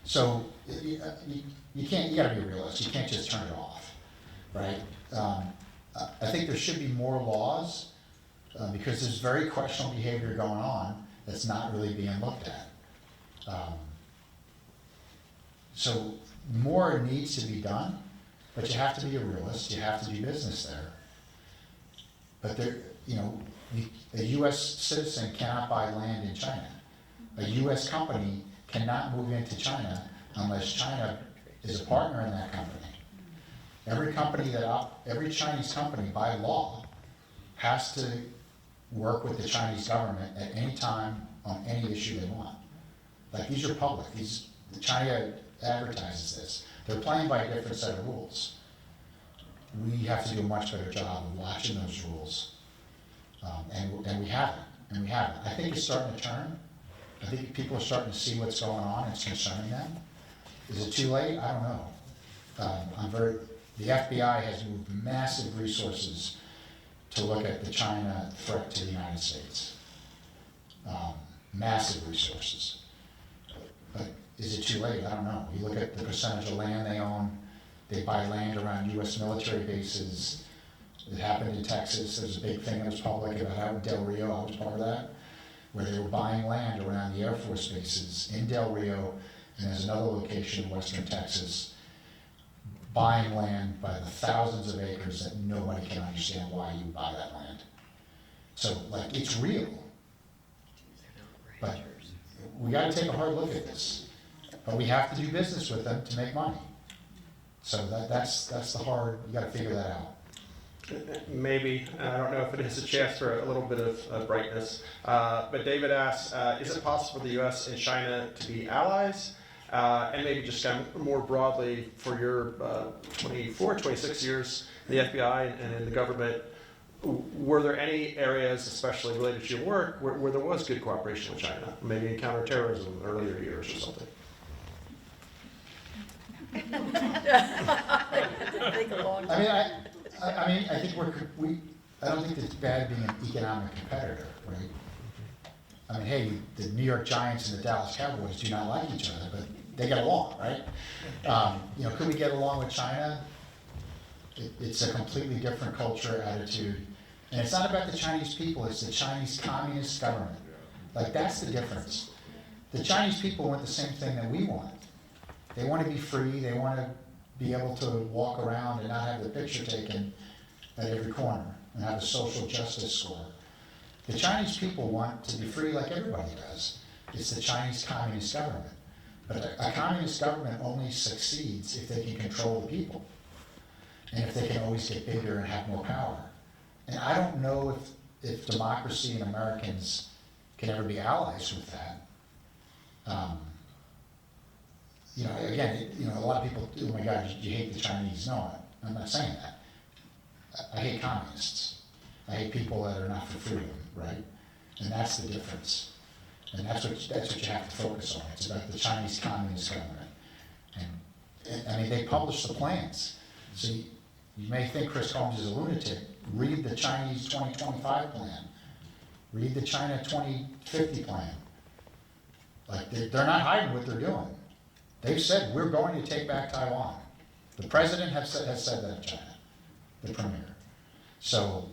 So you can't. You got to be a realist. You can't just turn it off, right? I think there should be more laws because there's very questionable behavior going on that's not really being looked at. So more needs to be done, but you have to be a realist. You have to do business there. But a U.S. citizen cannot buy land in China. A U.S. company cannot move into China unless China is a partner in that company. Every Chinese company, by law, has to work with the Chinese government at any time on any issue they want. Like, these are public. China advertises this. They're playing by a different set of rules. We have to do a much better job of watching those rules. And we haven't. I think it's starting to turn. I think people are starting to see what's going on. It's concerning them. Is it too late? I don't know. The FBI has moved massive resources to look at the China threat to the United States. Massive resources. But is it too late? I don't know. You look at the percentage of land they own. They buy land around U.S. military bases. It happened in Texas. There's a big thing that was public about out in Del Rio. I was part of that, where they were buying land around the Air Force bases in Del Rio, and there's another location in western Texas, buying land by the thousands of acres that nobody can understand why you buy that land. So, it's real. But we got to take a hard look at this. But we have to do business with them to make money. So that's the hard, you got to figure that out. Maybe, I don't know if it is a chance for a little bit of brightness, but David asks, is it possible for the U.S. and China to be allies? And maybe just kind of more broadly, for your 24, 26 years in the FBI and in the government, were there any areas, especially related to your work, where there was good cooperation with China? Maybe in counterterrorism in earlier years or something? I think I don't think it's bad being an economic competitor, right? I mean, hey, the New York Giants and the Dallas Cowboys do not like each other, but they get along, right? Could we get along with China? It's a completely different culture, attitude. And it's not about the Chinese people, it's the Chinese Communist government. Like, that's the difference. The Chinese people want the same thing that we want. They want to be free, they want to be able to walk around and not have the picture taken at every corner and have a social justice score. The Chinese people want to be free like everybody does. It's the Chinese Communist government. But a communist government only succeeds if they can control the people. And if they can always get bigger and have more power. And I don't know if democracy and Americans can ever be allies with that. A lot of people, oh my God, you hate the Chinese. No, I'm not saying that. I hate communists. I hate people that are not for freedom, right? And that's the difference. And that's what you have to focus on. It's about the Chinese Communist government. And they publish the plans. So you may think Chris Combs is a lunatic. Read the Chinese 2025 plan. Read the China 2050 plan. Like, they're not hiding what they're doing. They've said, we're going to take back Taiwan. The president has said that in China, the premier. So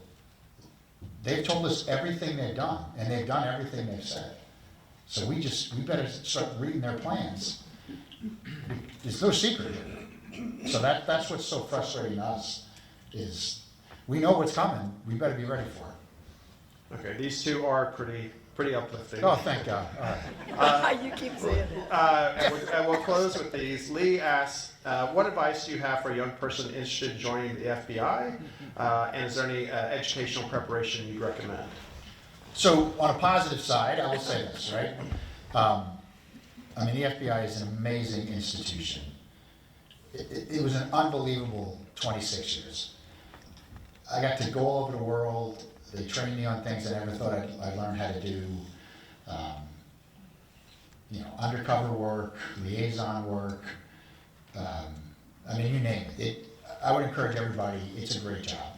they've told us everything they've done, and they've done everything they've said. So we better start reading their plans. It's no secret. So that's what's so frustrating to us, is we know what's coming, we better be ready for it. Okay, these two are pretty uplifting. Oh, thank God. All right. You keep saying it. And we'll close with these. Lee asks, what advice do you have for a young person interested in joining the FBI? And is there any educational preparation you'd recommend? So on a positive side, I will say this, right? The FBI is an amazing institution. It was an unbelievable 26 years. I got to go all over the world. They trained me on things I never thought I'd learn how to do. Undercover work, liaison work. You name it. I would encourage everybody. It's a great job.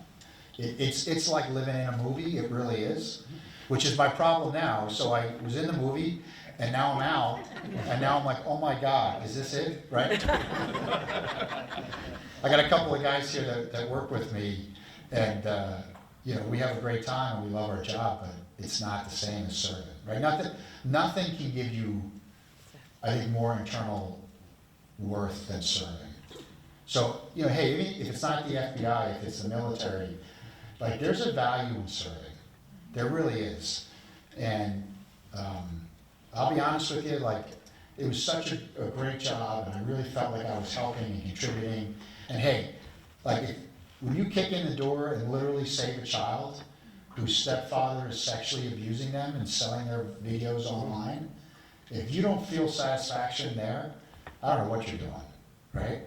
It's like living in a movie. It really is, which is my problem now. So I was in the movie, and now I'm out, and now I'm like, oh my God, is this it? Right? I got a couple of guys here that work with me, and we have a great time and we love our job, but it's not the same as serving, right? Nothing can give you, I think, more internal worth than serving. So, hey, if it's not the FBI, if it's the military, like, there's a value in serving. There really is. And I'll be honest with you, like, it was such a great job, and I really felt like I was helping and contributing. And hey, like, when you kick in the door and literally save a child whose stepfather is sexually abusing them and selling their videos online, if you don't feel satisfaction there, I don't know what you're doing, right?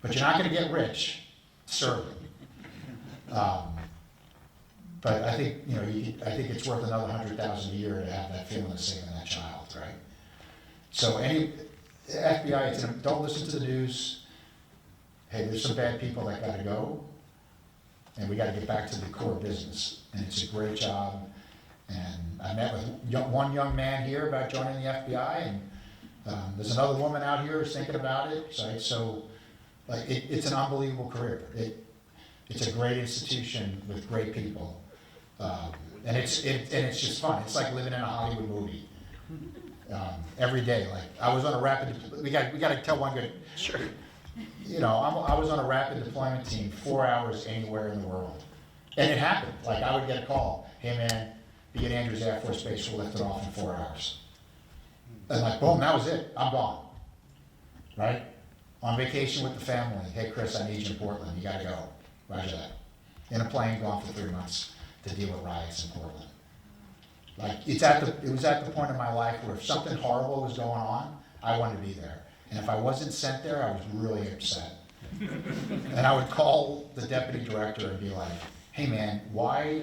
But you're not going to get rich serving. But I think I think it's worth another $100,000 a year to have that feeling of saving that child, right? So FBI, don't listen to the news. Hey, there's some bad people that got to go, and we got to get back to the core business. And it's a great job. And I met with one young man here about joining the FBI, and there's another woman out here who's thinking about it. So it's an unbelievable career. It's a great institution with great people, and it's just fun. It's like living in a Hollywood movie every day. Like, I was on a rapid. We got to tell one good. Sure. I was on a rapid deployment team, 4 hours anywhere in the world. And it happened. Like, I would get a call, hey man, be at Andrews Air Force Base, we'll lift it off in 4 hours. And like, boom, that was it, I'm gone. Right? On vacation with the family, hey Chris, I need you in Portland, you gotta go. Roger that. In a plane, gone for 3 months to deal with riots in Portland. Like, it was at the point in my life where if something horrible was going on, I wanted to be there. And if I wasn't sent there, I was really upset. And I would call the deputy director and be like, hey man, why,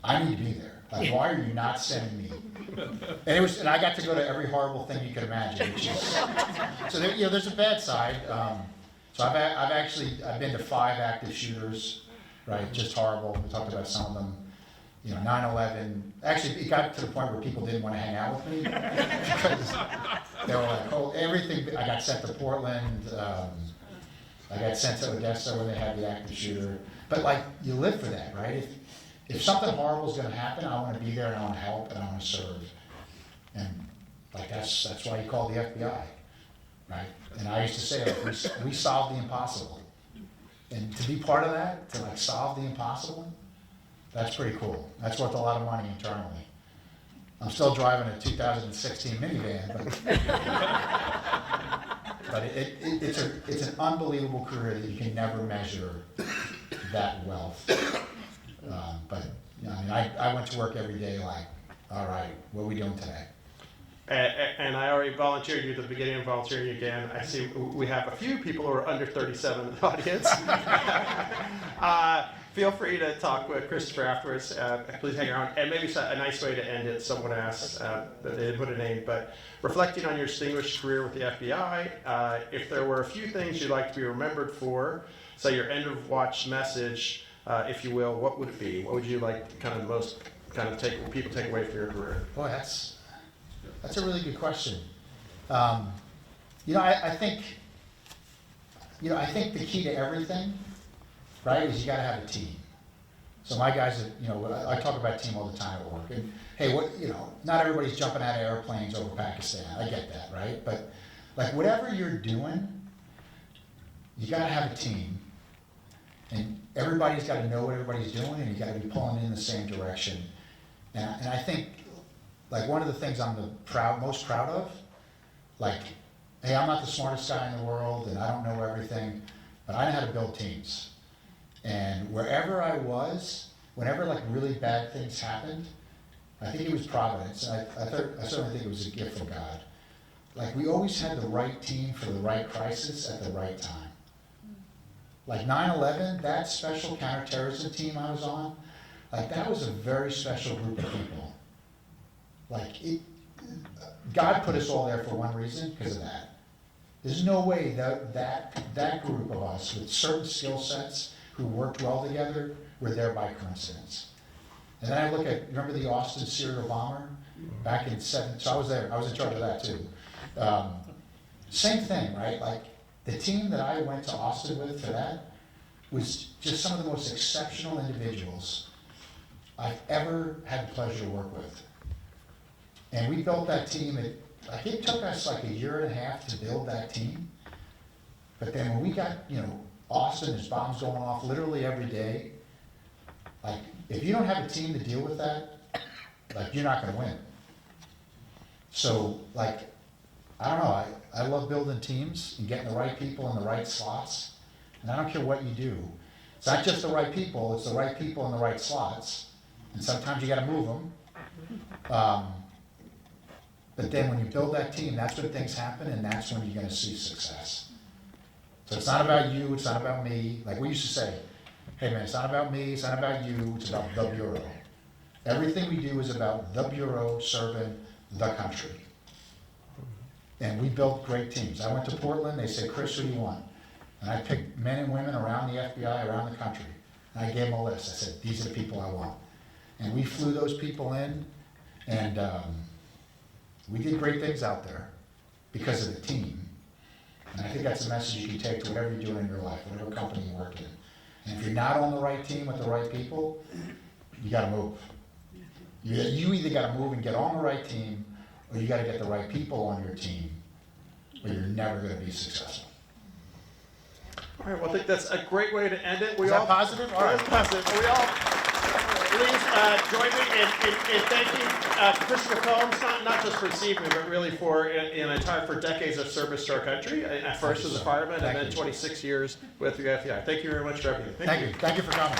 I need to be there. Like, why are you not sending me? And I got to go to every horrible thing you could imagine, which is, so there, there's a bad side. So I've been to 5 active shooters, right? Just horrible. We talked about some of them. 9/11. Actually, it got to the point where people didn't want to hang out with me because they were like, oh, everything. I got sent to Portland. I got sent to Odessa when they had the active shooter. But like, you live for that, right? If something horrible is going to happen, I want to be there and I want to help and I want to serve. And like that's why you call the FBI, right? And I used to say, like, we solve the impossible. And to be part of that, to like solve the impossible, that's pretty cool. That's worth a lot of money internally. I'm still driving a 2016 minivan, but it's an unbelievable career that you can never measure that wealth. But I went to work every day like, all right, what are we doing today? And I already volunteered you at the beginning of volunteering again. I see we have a few people who are under 37 in the audience. Feel free to talk with Christopher afterwards. Please hang around. And maybe a nice way to end it, someone asked, that they didn't put a name, but reflecting on your distinguished career with the FBI, if there were a few things you'd like to be remembered for, say your end of watch message, if you will, what would it be? What would you like kind of most people take away from your career? Boy, that's a really good question. I think the key to everything, right, is you got to have a team. So my guys, I talk about team all the time at work. And hey, not everybody's jumping out of airplanes over Pakistan. I get that, right? But like whatever you're doing, you got to have a team, and everybody's got to know what everybody's doing, and you got to be pulling in the same direction. And I think, like, one of the things I'm most proud of, like, hey, I'm not the smartest guy in the world and I don't know everything, but I know how to build teams. And wherever I was, whenever like really bad things happened, I think it was providence. I certainly think it was a gift from God. Like, we always had the right team for the right crisis at the right time. Like 9/11, that special counterterrorism team I was on, like that was a very special group of people. Like, God put us all there for one reason, because of that. There's no way that group of us with certain skill sets who worked well together were there by coincidence. And then I look at, remember the Austin serial bomber back in so I was there, I was in charge of that too. Same thing, right? Like, the team that I went to Austin with for that was just some of the most exceptional individuals I've ever had the pleasure to work with. And we built that team. It took us like 1.5 years to build that team. But then when we got, Austin, there's bombs going off literally every day. Like, if you don't have a team to deal with that, like, you're not going to win. So, like, I don't know. I love building teams and getting the right people in the right slots. And I don't care what you do. It's not just the right people. It's the right people in the right slots. And sometimes you got to move them. But then when you build that team, that's when things happen, and that's when you're going to see success. So it's not about you, it's not about me. Like we used to say, hey man, it's not about me, it's not about you, it's about the Bureau. Everything we do is about the Bureau serving the country. And we built great teams. I went to Portland, they said, Chris, who do you want? And I picked men and women around the FBI, around the country. And I gave them a list. I said, these are the people I want. And we flew those people in, and we did great things out there because of the team. And I think that's a message you can take to whatever you're doing in your life, whatever company you work in. And if you're not on the right team with the right people, you got to move. You either got to move and get on the right team, or you got to get the right people on your team, or you're never going to be successful. All right, well, I think that's a great way to end it. Is that positive? All right. That's positive. We all, please join me in thanking Christopher Combs, not just for receiving, but really for decades of service to our country. At first as a fireman, and then 26 years with the FBI. Thank you very much for everything. Thank you. Thank you for coming.